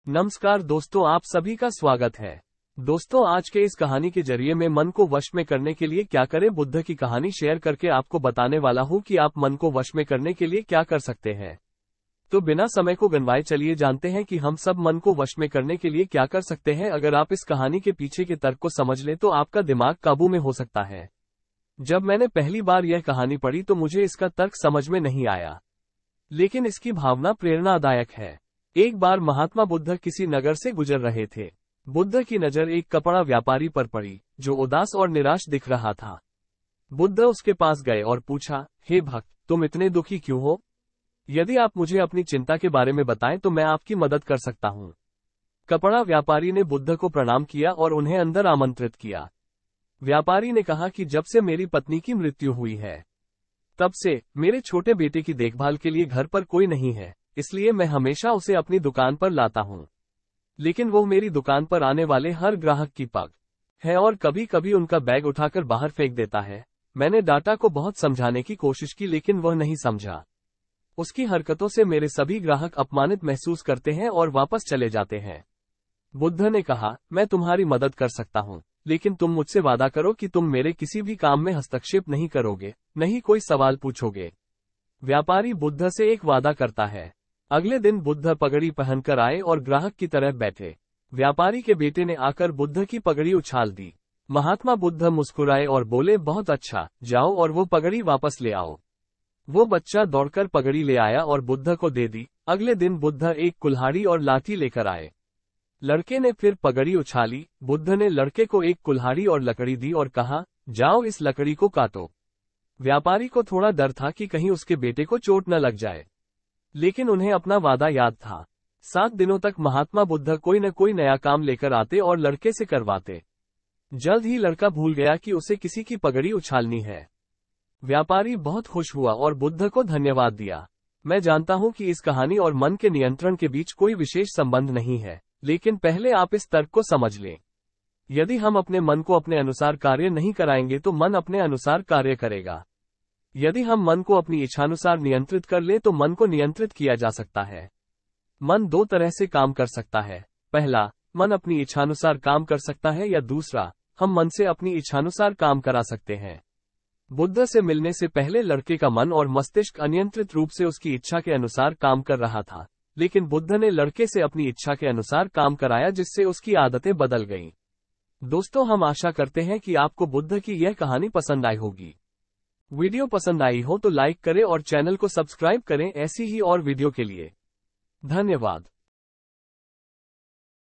नमस्कार दोस्तों, आप सभी का स्वागत है। दोस्तों, आज के इस कहानी के जरिए मैं मन को वश में करने के लिए क्या करें बुद्ध की कहानी शेयर करके आपको बताने वाला हूं कि आप मन को वश में करने के लिए क्या कर सकते हैं। तो बिना समय को गंवाए चलिए जानते हैं कि हम सब मन को वश में करने के लिए क्या कर सकते हैं। अगर आप इस कहानी के पीछे के तर्क को समझ लें तो आपका दिमाग काबू में हो सकता है। जब मैंने पहली बार यह कहानी पढ़ी तो मुझे इसका तर्क समझ में नहीं आया, लेकिन इसकी भावना प्रेरणादायक है। एक बार महात्मा बुद्ध किसी नगर से गुजर रहे थे। बुद्ध की नजर एक कपड़ा व्यापारी पर पड़ी जो उदास और निराश दिख रहा था। बुद्ध उसके पास गए और पूछा, हे भक्त, तुम इतने दुखी क्यों हो? यदि आप मुझे अपनी चिंता के बारे में बताएं तो मैं आपकी मदद कर सकता हूं। कपड़ा व्यापारी ने बुद्ध को प्रणाम किया और उन्हें अंदर आमंत्रित किया। व्यापारी ने कहा कि जब से मेरी पत्नी की मृत्यु हुई है, तब से मेरे छोटे बेटे की देखभाल के लिए घर पर कोई नहीं है, इसलिए मैं हमेशा उसे अपनी दुकान पर लाता हूं। लेकिन वो मेरी दुकान पर आने वाले हर ग्राहक की पग है और कभी कभी उनका बैग उठाकर बाहर फेंक देता है। मैंने डाटा को बहुत समझाने की कोशिश की लेकिन वह नहीं समझा। उसकी हरकतों से मेरे सभी ग्राहक अपमानित महसूस करते हैं और वापस चले जाते हैं। बुद्ध ने कहा, मैं तुम्हारी मदद कर सकता हूं, लेकिन तुम मुझसे वादा करो कि तुम मेरे किसी भी काम में हस्तक्षेप नहीं करोगे, नहीं कोई सवाल पूछोगे। व्यापारी बुद्ध से एक वादा करता है। अगले दिन बुद्ध पगड़ी पहनकर आए और ग्राहक की तरह बैठे। व्यापारी के बेटे ने आकर बुद्ध की पगड़ी उछाल दी। महात्मा बुद्ध मुस्कुराए और बोले, बहुत अच्छा, जाओ और वो पगड़ी वापस ले आओ। वो बच्चा दौड़कर पगड़ी ले आया और बुद्ध को दे दी। अगले दिन बुद्ध एक कुल्हाड़ी और लाठी लेकर आए। लड़के ने फिर पगड़ी उछाली। बुद्ध ने लड़के को एक कुल्हाड़ी और लकड़ी दी और कहा, जाओ इस लकड़ी को काटो। व्यापारी को थोड़ा डर था कि कहीं उसके बेटे को चोट न लग जाए, लेकिन उन्हें अपना वादा याद था। 7 दिनों तक महात्मा बुद्ध कोई न कोई नया काम लेकर आते और लड़के से करवाते। जल्द ही लड़का भूल गया कि उसे किसी की पगड़ी उछालनी है। व्यापारी बहुत खुश हुआ और बुद्ध को धन्यवाद दिया। मैं जानता हूं कि इस कहानी और मन के नियंत्रण के बीच कोई विशेष संबंध नहीं है, लेकिन पहले आप इस तर्क को समझ लें। यदि हम अपने मन को अपने अनुसार कार्य नहीं कराएंगे तो मन अपने अनुसार कार्य करेगा। यदि हम मन को अपनी इच्छानुसार नियंत्रित कर ले तो मन को नियंत्रित किया जा सकता है। मन 2 तरह से काम कर सकता है। पहला, मन अपनी इच्छानुसार काम कर सकता है, या दूसरा, हम मन से अपनी इच्छानुसार काम करा सकते हैं। बुद्ध से मिलने से पहले लड़के का मन और मस्तिष्क अनियंत्रित रूप से उसकी इच्छा के अनुसार काम कर रहा था, लेकिन बुद्ध ने लड़के से अपनी इच्छा के अनुसार काम कराया जिससे उसकी आदतें बदल गईं। दोस्तों, हम आशा करते हैं कि आपको बुद्ध की यह कहानी पसंद आई होगी। वीडियो पसंद आई हो तो लाइक करें और चैनल को सब्सक्राइब करें ऐसी ही और वीडियो के लिए। धन्यवाद।